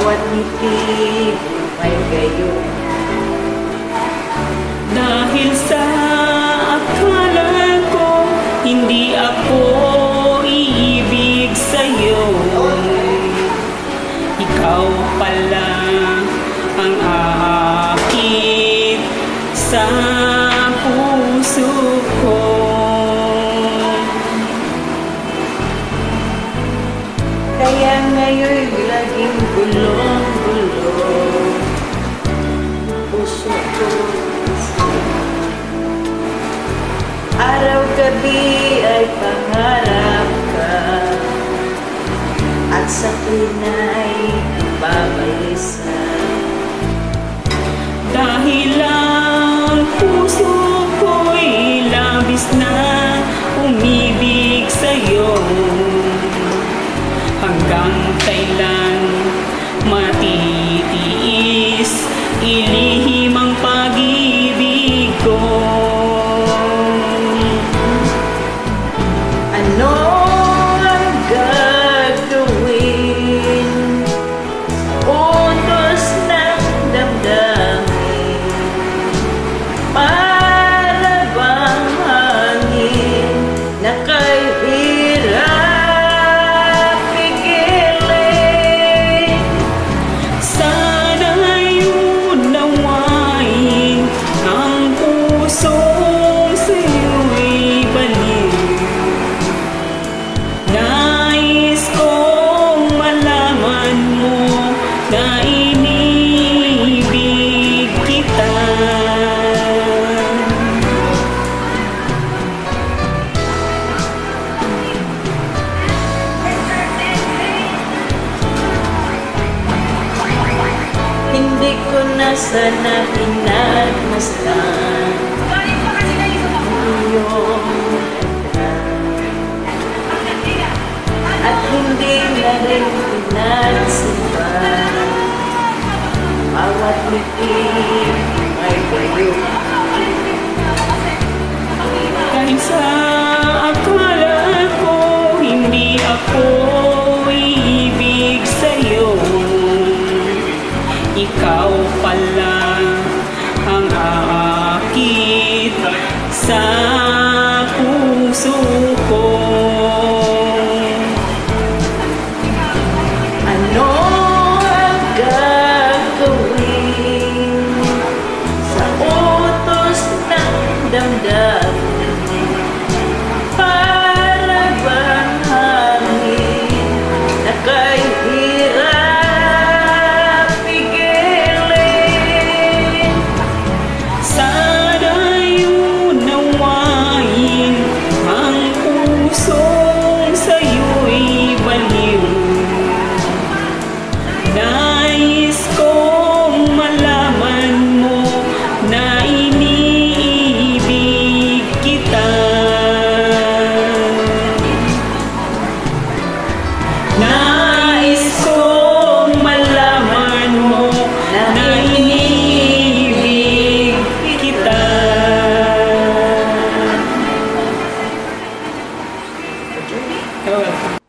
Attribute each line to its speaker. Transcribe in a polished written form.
Speaker 1: bawat ngiti may gayon.
Speaker 2: Dahil sa akala ko hindi ako iibig sa'yo, ikaw pala ang aakit sa puso ko.
Speaker 1: Kaya ngayon laging gulong-gulo puso ko. Araw-gabi ay pangarap ka at sa tuwina'y babalisa.
Speaker 2: Dahil ang puso ko'y labis na umibig sa'yo, hanggang kailan matitiis ilihim ang pag-ibig ko.
Speaker 1: Ano ang gagawin? Utos ng damdamin, para bang hangin na kay hirap pigilin?
Speaker 2: Sana'y unawain ang pusong sa'yo'y baliw. Nais kong malaman mo na inibig kita.
Speaker 1: Hindi ko na sana pinagmasdan iyong ganda, at hindi na rin pinagsimpan bawat ngiti may gayon.
Speaker 2: Kahit sa akala ko hindi ako iibig sa'yo, ikaw pala ang aakit sa puso ko.
Speaker 1: Ano ang gagawin sa utos ng damdamin, para bang hangin na kay hirap pigilin?
Speaker 2: Sana'y unawain ang pusong sa'yo'y baliw. Nais kong malaman mo na iniibig kita. Nais kong malaman mo na iniibig kita. You're welcome.